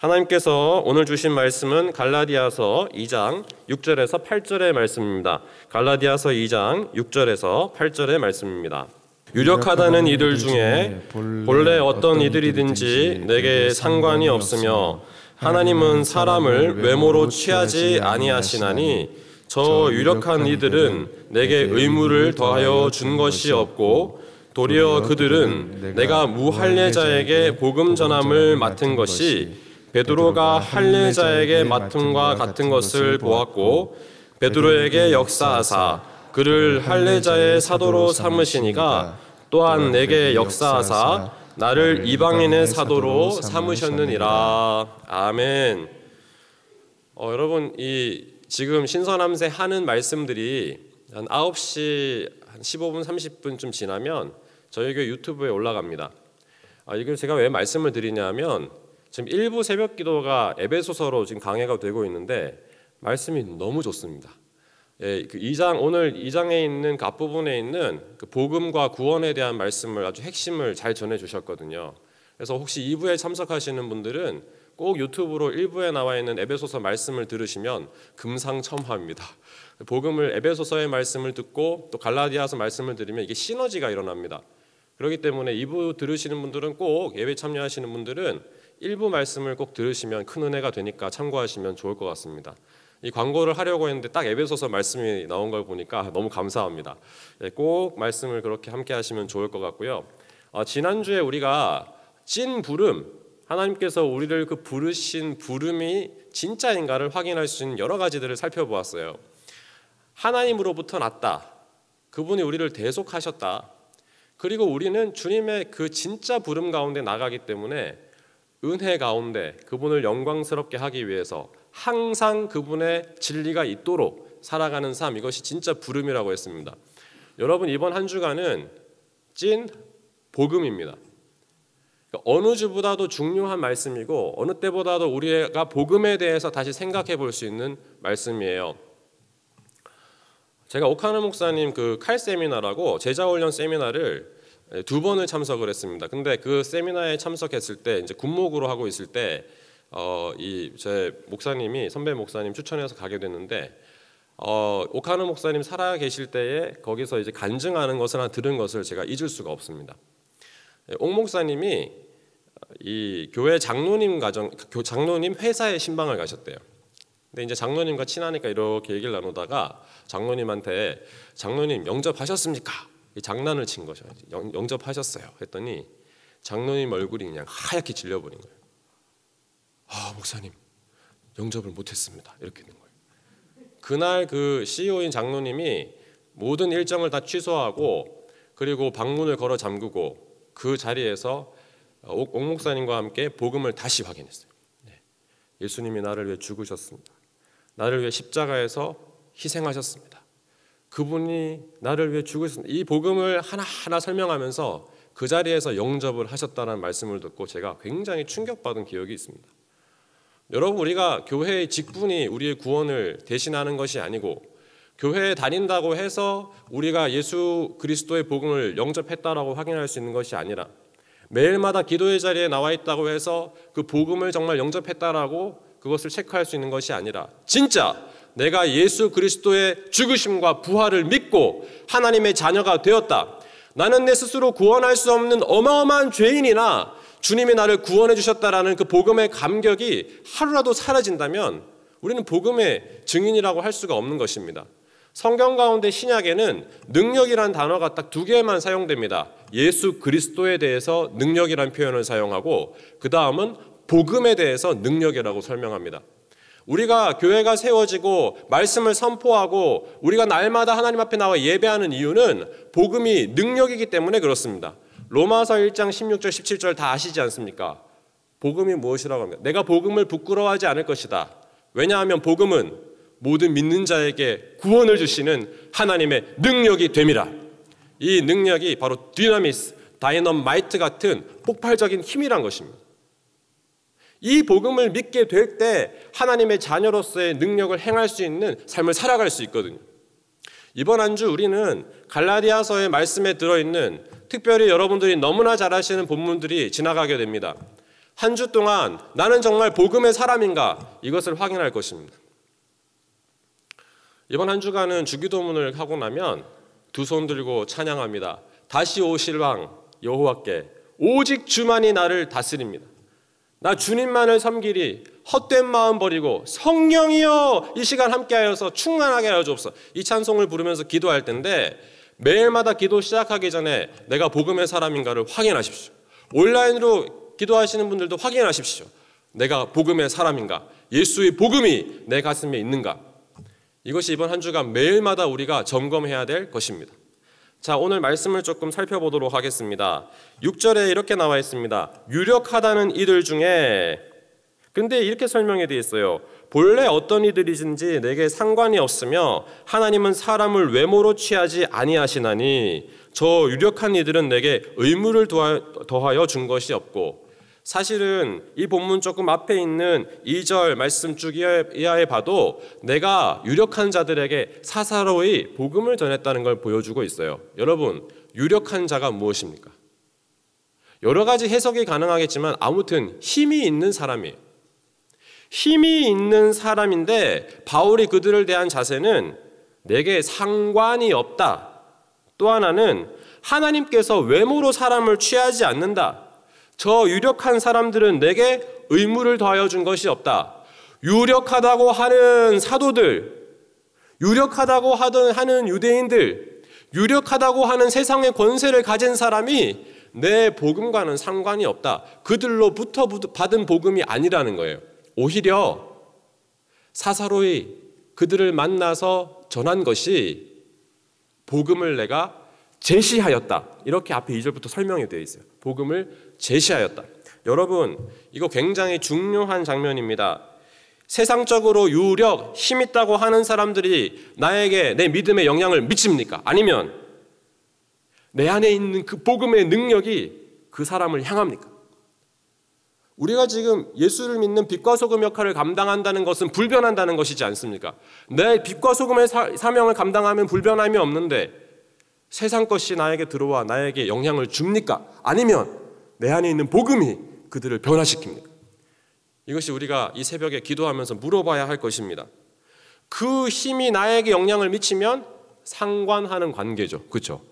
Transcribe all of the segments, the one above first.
하나님께서 오늘 주신 말씀은 갈라디아서 2장 6절에서 8절의 말씀입니다. 갈라디아서 2장 6절에서 8절의 말씀입니다. 유력하다는 이들 중에 본래 어떤 이들이든지 내게 상관이 없으며 하나님은 사람을 외모로 취하지 아니하시나니 저 유력한 이들은 내게 의무를 더하여 준 것이 없고 도리어 그들은 내가 무할례자에게 복음 전함을 맡은 것이 베드로가 할례자에게 맡음과 같은 것을 보았고 베드로에게 역사하사 그를 할례자의 사도로 삼으시니가 또한 내게 역사하사 나를 이방인의 사도로 삼으셨느니라. 아멘. 여러분, 이 지금 신선함새 하는 말씀들이 한 9시 한 15분 30분쯤 지나면 저희 교회 유튜브에 올라갑니다. 이걸 제가 왜 말씀을 드리냐면 지금 일부 새벽 기도가 에베소서로 지금 강해가 되고 있는데 말씀이 너무 좋습니다. 그 2장, 오늘 2장에 있는 그 앞부분에 있는 그 복음과 구원에 대한 말씀을 아주 핵심을 잘 전해 주셨거든요. 그래서 혹시 2부에 참석하시는 분들은 꼭 유튜브로 1부에 나와 있는 에베소서 말씀을 들으시면 금상첨화입니다. 복음을 에베소서의 말씀을 듣고 또 갈라디아서 말씀을 들으면 이게 시너지가 일어납니다. 그렇기 때문에 2부 들으시는 분들은 꼭 예배 참여하시는 분들은 1부 말씀을 꼭 들으시면 큰 은혜가 되니까 참고하시면 좋을 것 같습니다. 이 광고를 하려고 했는데 딱 에베소서 말씀이 나온 걸 보니까 너무 감사합니다. 꼭 말씀을 그렇게 함께 하시면 좋을 것 같고요. 지난주에 우리가 찐 부름, 하나님께서 우리를 그 부르신 부름이 진짜인가를 확인할 수 있는 여러 가지들을 살펴보았어요. 하나님으로부터 났다. 그분이 우리를 대속하셨다. 그리고 우리는 주님의 그 진짜 부름 가운데 나가기 때문에 은혜 가운데 그분을 영광스럽게 하기 위해서 항상 그분의 진리가 있도록 살아가는 삶, 이것이 진짜 부름이라고 했습니다. 여러분, 이번 한 주간은 찐 복음입니다. 어느 주보다도 중요한 말씀이고 어느 때보다도 우리가 복음에 대해서 다시 생각해 볼 수 있는 말씀이에요. 제가 오카노 목사님 그 칼 세미나라고 제자훈련 세미나를 2번을 참석을 했습니다. 근데 그 세미나에 참석했을 때 이제 군목으로 하고 있을 때 제 목사님이 선배 목사님 추천해서 가게 됐는데 오카노 목사님 살아 계실 때에 거기서 이제 간증하는 것을 들은 것을 제가 잊을 수가 없습니다. 옥 목사님이 이 교회 장로님 회사에 신방을 가셨대요. 근데 이제 장로님과 친하니까 이렇게 얘기를 나누다가 장로님한테 장로님 영접하셨습니까? 장난을 친 거죠. 영접하셨어요. 했더니 장로님 얼굴이 그냥 하얗게 질려버린 거예요. 목사님 영접을 못했습니다. 이렇게 된 거예요. 그날 그 CEO인 장로님이 모든 일정을 다 취소하고 그리고 방문을 걸어 잠그고 그 자리에서 옥 목사님과 함께 복음을 다시 확인했어요. 예수님이 나를 위해 죽으셨습니다. 나를 위해 십자가에서 희생하셨습니다. 그분이 나를 위해 죽으셨습니다. 이 복음을 하나하나 설명하면서 그 자리에서 영접을 하셨다는 말씀을 듣고 제가 굉장히 충격받은 기억이 있습니다. 여러분, 우리가 교회의 직분이 우리의 구원을 대신하는 것이 아니고 교회에 다닌다고 해서 우리가 예수 그리스도의 복음을 영접했다라고 확인할 수 있는 것이 아니라 매일마다 기도의 자리에 나와 있다고 해서 그 복음을 정말 영접했다라고 그것을 체크할 수 있는 것이 아니라 진짜 내가 예수 그리스도의 죽으심과 부활을 믿고 하나님의 자녀가 되었다. 나는 내 스스로 구원할 수 없는 어마어마한 죄인이나 주님이 나를 구원해 주셨다라는 그 복음의 감격이 하루라도 사라진다면 우리는 복음의 증인이라고 할 수가 없는 것입니다. 성경 가운데 신약에는 능력이란 단어가 딱 2개만 사용됩니다. 예수 그리스도에 대해서 능력이란 표현을 사용하고 그 다음은 복음에 대해서 능력이라고 설명합니다. 우리가 교회가 세워지고 말씀을 선포하고 우리가 날마다 하나님 앞에 나와 예배하는 이유는 복음이 능력이기 때문에 그렇습니다. 로마서 1장 16절 17절 다 아시지 않습니까? 복음이 무엇이라고 합니까? 내가 복음을 부끄러워하지 않을 것이다. 왜냐하면 복음은 모든 믿는 자에게 구원을 주시는 하나님의 능력이 됨이라. 이 능력이 바로 디나미스, 다이너마이트 같은 폭발적인 힘이란 것입니다. 이 복음을 믿게 될 때 하나님의 자녀로서의 능력을 행할 수 있는 삶을 살아갈 수 있거든요. 이번 한 주 우리는 갈라디아서의 말씀에 들어있는 특별히 여러분들이 너무나 잘 아시는 본문들이 지나가게 됩니다. 한 주 동안 나는 정말 복음의 사람인가 이것을 확인할 것입니다. 이번 한 주간은 주기도문을 하고 나면 두 손 들고 찬양합니다. 다시 오실 왕 여호와께 오직 주만이 나를 다스립니다. 나 주님만을 섬기리. 헛된 마음 버리고 성령이여 이 시간 함께하여서 충만하게 하여 주옵소서. 이 찬송을 부르면서 기도할 텐데 매일마다 기도 시작하기 전에 내가 복음의 사람인가를 확인하십시오. 온라인으로 기도하시는 분들도 확인하십시오. 내가 복음의 사람인가? 예수의 복음이 내 가슴에 있는가? 이것이 이번 한 주간 매일마다 우리가 점검해야 될 것입니다. 자, 오늘 말씀을 조금 살펴보도록 하겠습니다. 6절에 이렇게 나와 있습니다. 유력하다는 이들 중에, 근데 이렇게 설명이 되어 있어요. 본래 어떤 이들이든지 내게 상관이 없으며 하나님은 사람을 외모로 취하지 아니하시나니 저 유력한 이들은 내게 의무를 더하여 준 것이 없고, 사실은 이 본문 조금 앞에 있는 2절 말씀 쭉 이하에 봐도 내가 유력한 자들에게 사사로이 복음을 전했다는 걸 보여주고 있어요. 여러분, 유력한 자가 무엇입니까? 여러 가지 해석이 가능하겠지만 아무튼 힘이 있는 사람이에요. 힘이 있는 사람인데 바울이 그들을 대한 자세는 내게 상관이 없다. 또 하나는 하나님께서 외모로 사람을 취하지 않는다. 저 유력한 사람들은 내게 의무를 더하여 준 것이 없다. 유력하다고 하는 사도들, 유력하다고 하는 유대인들, 유력하다고 하는 세상의 권세를 가진 사람이 내 복음과는 상관이 없다. 그들로부터 받은 복음이 아니라는 거예요. 오히려 사사로이 그들을 만나서 전한 것이 복음을 내가 제시하였다. 이렇게 앞에 2절부터 설명이 되어 있어요. 복음을 제시하였다. 여러분, 이거 굉장히 중요한 장면입니다. 세상적으로 유력, 힘 있다고 하는 사람들이 나에게 내 믿음에 영향을 미칩니까? 아니면 내 안에 있는 그 복음의 능력이 그 사람을 향합니까? 우리가 지금 예수를 믿는 빛과 소금 역할을 감당한다는 것은 불변한다는 것이지 않습니까? 내 빛과 소금의 사명을 감당하면 불변함이 없는데 세상 것이 나에게 들어와 나에게 영향을 줍니까? 아니면 내 안에 있는 복음이 그들을 변화시킵니까? 이것이 우리가 이 새벽에 기도하면서 물어봐야 할 것입니다. 그 힘이 나에게 영향을 미치면 상관하는 관계죠. 그렇죠?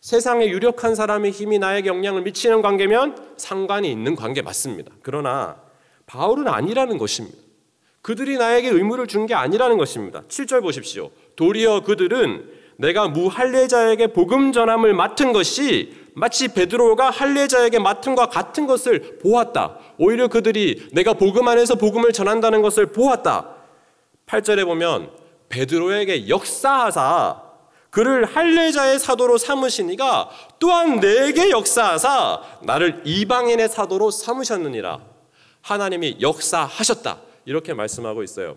세상에 유력한 사람의 힘이 나에게 영향을 미치는 관계면 상관이 있는 관계 맞습니다. 그러나 바울은 아니라는 것입니다. 그들이 나에게 의무를 준 게 아니라는 것입니다. 7절 보십시오. 도리어 그들은 내가 무할례자에게 복음 전함을 맡은 것이 마치 베드로가 할례자에게 맡은과 같은 것을 보았다. 오히려 그들이 내가 복음 안에서 복음을 전한다는 것을 보았다. 8절에 보면 베드로에게 역사하사 그를 할례자의 사도로 삼으시니가 또한 내게 역사하사 나를 이방인의 사도로 삼으셨느니라. 하나님이 역사하셨다. 이렇게 말씀하고 있어요.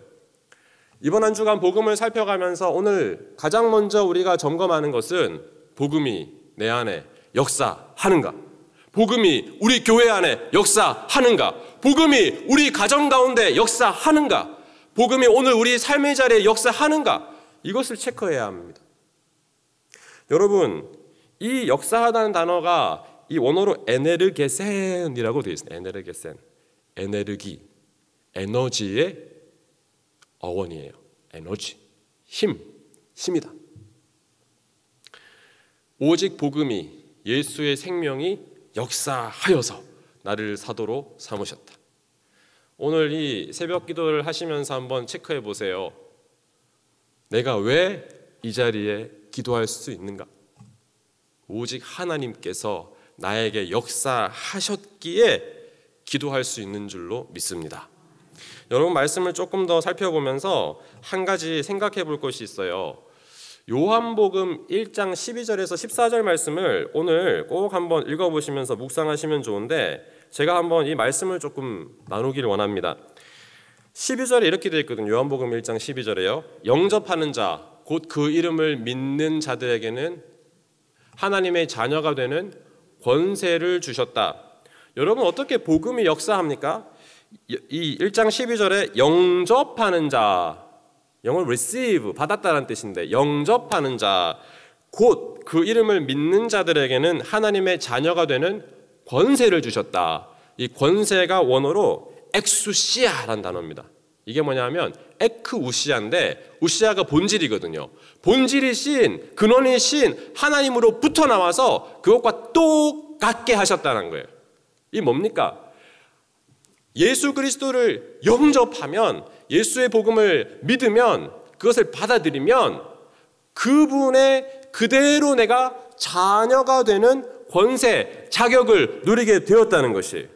이번 한 주간 복음을 살펴가면서 오늘 가장 먼저 우리가 점검하는 것은 복음이 내 안에 역사하는가? 복음이 우리 교회 안에 역사하는가? 복음이 우리 가정 가운데 역사하는가? 복음이 오늘 우리 삶의 자리에 역사하는가? 이것을 체크해야 합니다. 여러분, 이 역사하다는 단어가 이 원어로 에네르게센이라고 되어 있습니다. 에네르게센, 에네르기, 에너지의 어원이에요. 에너지, 힘이다. 오직 복음이 예수의 생명이 역사하여서 나를 사도로 삼으셨다. 오늘 이 새벽 기도를 하시면서 한번 체크해 보세요. 내가 왜 이 자리에 기도할 수 있는가? 오직 하나님께서 나에게 역사하셨기에 기도할 수 있는 줄로 믿습니다. 여러분, 말씀을 조금 더 살펴보면서 한 가지 생각해 볼 것이 있어요. 요한복음 1장 12절에서 14절 말씀을 오늘 꼭 한번 읽어보시면서 묵상하시면 좋은데 제가 한번 이 말씀을 조금 나누기를 원합니다. 12절에 이렇게 되어 있거든요. 요한복음 1장 12절에요. 영접하는 자, 곧 그 이름을 믿는 자들에게는 하나님의 자녀가 되는 권세를 주셨다. 여러분, 어떻게 복음이 역사합니까? 이 1장 12절에 영접하는 자, 영어로 receive, 받았다는 뜻인데 영접하는 자, 곧 그 이름을 믿는 자들에게는 하나님의 자녀가 되는 권세를 주셨다. 이 권세가 원어로 엑수시아라는 단어입니다. 이게 뭐냐면 에크우시아인데 우시아가 본질이거든요. 본질이신 근원이신 하나님으로부터 나와서 그것과 똑같게 하셨다는 거예요. 이 뭡니까? 예수 그리스도를 영접하면, 예수의 복음을 믿으면, 그것을 받아들이면 그분의 그대로 내가 자녀가 되는 권세, 자격을 누리게 되었다는 것이,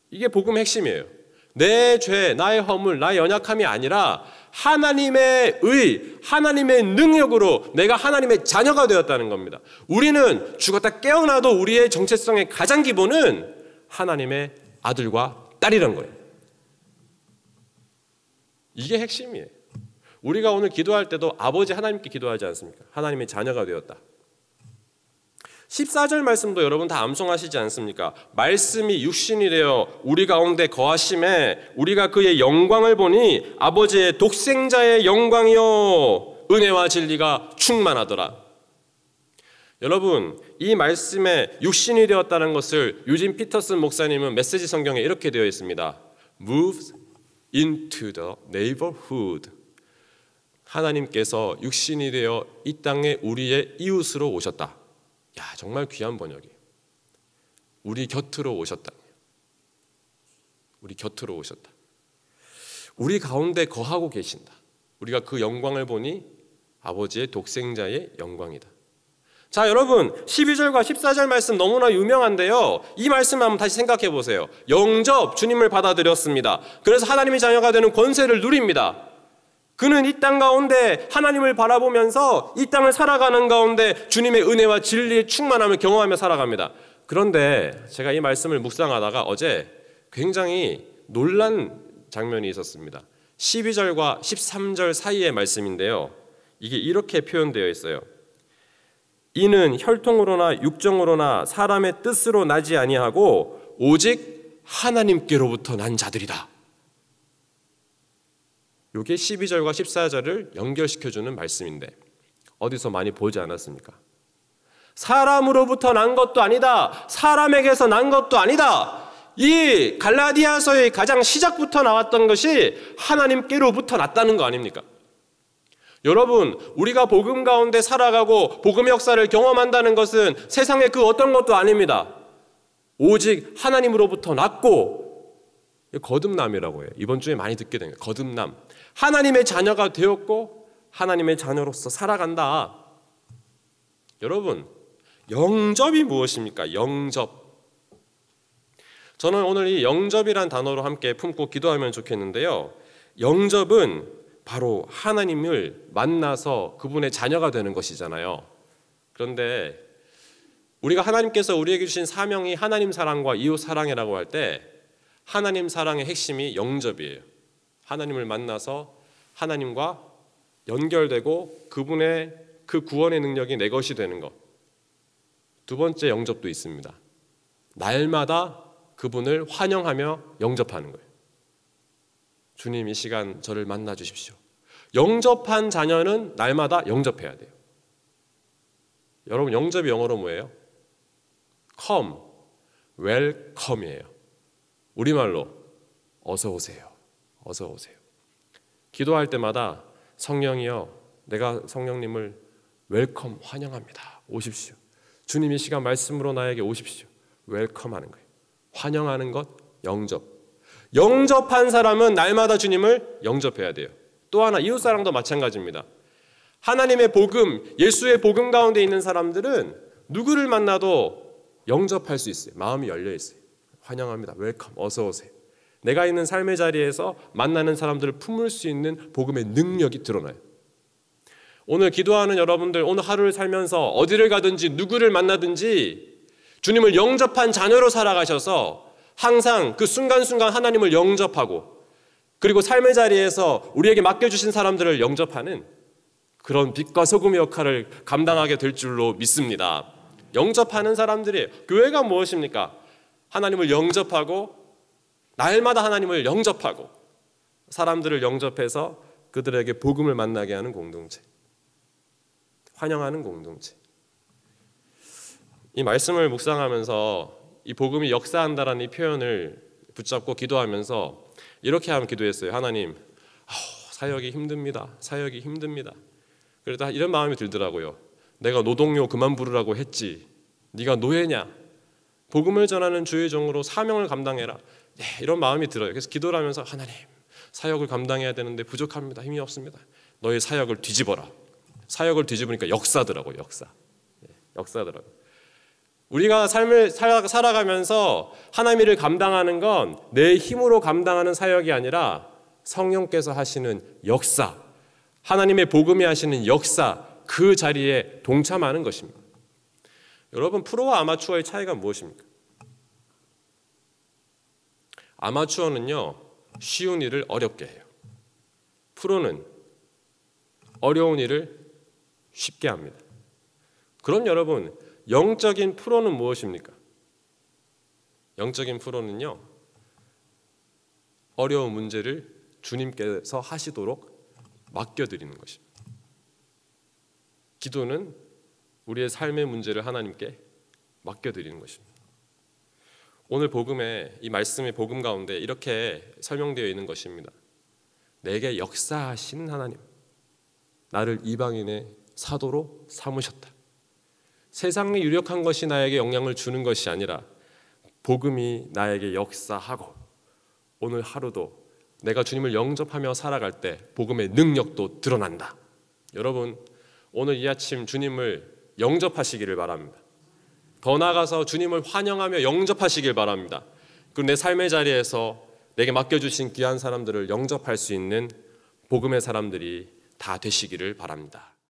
이게 복음의 핵심이에요. 내 죄, 나의 허물, 나의 연약함이 아니라 하나님의 의, 하나님의 능력으로 내가 하나님의 자녀가 되었다는 겁니다. 우리는 죽었다 깨어나도 우리의 정체성의 가장 기본은 하나님의 아들과 딸이란 거예요. 이게 핵심이에요. 우리가 오늘 기도할 때도 아버지 하나님께 기도하지 않습니까? 하나님의 자녀가 되었다. 14절 말씀도 여러분 다 암송하시지 않습니까? 말씀이 육신이 되어 우리 가운데 거하심에 우리가 그의 영광을 보니 아버지의 독생자의 영광이요 은혜와 진리가 충만하더라. 여러분, 이 말씀에 육신이 되었다는 것을 유진 피터슨 목사님은 메시지 성경에 이렇게 되어 있습니다. Moves into the neighborhood. 하나님께서 육신이 되어 이 땅에 우리의 이웃으로 오셨다. 야, 정말 귀한 번역이에요. 우리 곁으로 오셨다. 우리 곁으로 오셨다. 우리 가운데 거하고 계신다. 우리가 그 영광을 보니 아버지의 독생자의 영광이다. 자, 여러분, 12절과 14절 말씀 너무나 유명한데요. 이 말씀 한번 다시 생각해 보세요. 영접, 주님을 받아들였습니다. 그래서 하나님의 자녀가 되는 권세를 누립니다. 그는 이 땅 가운데 하나님을 바라보면서 이 땅을 살아가는 가운데 주님의 은혜와 진리의 충만함을 경험하며 살아갑니다. 그런데 제가 이 말씀을 묵상하다가 어제 굉장히 놀란 장면이 있었습니다. 12절과 13절 사이의 말씀인데요. 이게 이렇게 표현되어 있어요. 이는 혈통으로나 육정으로나 사람의 뜻으로 나지 아니하고 오직 하나님께로부터 난 자들이다. 이게 12절과 14절을 연결시켜주는 말씀인데 어디서 많이 보지 않았습니까? 사람으로부터 난 것도 아니다. 사람에게서 난 것도 아니다. 이 갈라디아서의 가장 시작부터 나왔던 것이 하나님께로부터 났다는 거 아닙니까? 여러분, 우리가 복음 가운데 살아가고 복음의 역사를 경험한다는 것은 세상의 그 어떤 것도 아닙니다. 오직 하나님으로부터 났고, 거듭남이라고 해요. 이번 주에 많이 듣게 된 거예요. 거듭남. 하나님의 자녀가 되었고 하나님의 자녀로서 살아간다. 여러분, 영접이 무엇입니까? 영접. 저는 오늘 이 영접이란 단어로 함께 품고 기도하면 좋겠는데요. 영접은 바로 하나님을 만나서 그분의 자녀가 되는 것이잖아요. 그런데 우리가 하나님께서 우리에게 주신 사명이 하나님 사랑과 이웃 사랑이라고 할 때 하나님 사랑의 핵심이 영접이에요. 하나님을 만나서 하나님과 연결되고 그분의 그 구원의 능력이 내 것이 되는 것. 두 번째 영접도 있습니다. 날마다 그분을 환영하며 영접하는 거예요. 주님, 이 시간 저를 만나 주십시오. 영접한 자녀는 날마다 영접해야 돼요. 여러분, 영접이 영어로 뭐예요? come, welcome이에요. 우리말로 어서 오세요. 어서 오세요. 기도할 때마다 성령이여, 내가 성령님을 웰컴, 환영합니다. 오십시오. 주님 이 시간 말씀으로 나에게 오십시오. 웰컴하는 거예요. 환영하는 것, 영접. 영접한 사람은 날마다 주님을 영접해야 돼요. 또 하나, 이웃사랑도 마찬가지입니다. 하나님의 복음, 예수의 복음 가운데 있는 사람들은 누구를 만나도 영접할 수 있어요. 마음이 열려 있어요. 환영합니다. 웰컴, 어서 오세요. 내가 있는 삶의 자리에서 만나는 사람들을 품을 수 있는 복음의 능력이 드러나요. 오늘 기도하는 여러분들, 오늘 하루를 살면서 어디를 가든지 누구를 만나든지 주님을 영접한 자녀로 살아가셔서 항상 그 순간순간 하나님을 영접하고, 그리고 삶의 자리에서 우리에게 맡겨주신 사람들을 영접하는 그런 빛과 소금의 역할을 감당하게 될 줄로 믿습니다. 영접하는 사람들이에요. 교회가 무엇입니까? 하나님을 영접하고, 날마다 하나님을 영접하고 사람들을 영접해서 그들에게 복음을 만나게 하는 공동체, 환영하는 공동체. 이 말씀을 묵상하면서 이 복음이 역사한다라는 이 표현을 붙잡고 기도하면서 이렇게 하면 기도했어요. 하나님, 사역이 힘듭니다. 사역이 힘듭니다. 그러다 이런 마음이 들더라고요. 내가 노동요 그만 부르라고 했지. 네가 노예냐? 복음을 전하는 주의 종으로 사명을 감당해라. 네, 이런 마음이 들어요. 그래서 기도를 하면서 하나님, 사역을 감당해야 되는데 부족합니다. 힘이 없습니다. 너의 사역을 뒤집어라. 사역을 뒤집으니까 역사더라고요. 역사. 역사더라고요. 우리가 삶을 살아가면서 하나님의 일을 감당하는 건 내 힘으로 감당하는 사역이 아니라 성령께서 하시는 역사, 하나님의 복음이 하시는 역사, 그 자리에 동참하는 것입니다. 여러분, 프로와 아마추어의 차이가 무엇입니까? 아마추어는요, 쉬운 일을 어렵게 해요. 프로는 어려운 일을 쉽게 합니다. 그럼 여러분, 영적인 프로는 무엇입니까? 영적인 프로는요, 어려운 문제를 주님께서 하시도록 맡겨드리는 것입니다. 기도는 우리의 삶의 문제를 하나님께 맡겨드리는 것입니다. 오늘 복음에, 이 말씀의 복음 가운데 이렇게 설명되어 있는 것입니다. 내게 역사하시는 하나님, 나를 이방인의 사도로 삼으셨다. 세상에 유력한 것이 나에게 영향을 주는 것이 아니라 복음이 나에게 역사하고 오늘 하루도 내가 주님을 영접하며 살아갈 때 복음의 능력도 드러난다. 여러분, 오늘 이 아침 주님을 영접하시기를 바랍니다. 더 나아가서 주님을 환영하며 영접하시길 바랍니다. 그리고 내 삶의 자리에서 내게 맡겨주신 귀한 사람들을 영접할 수 있는 복음의 사람들이 다 되시기를 바랍니다.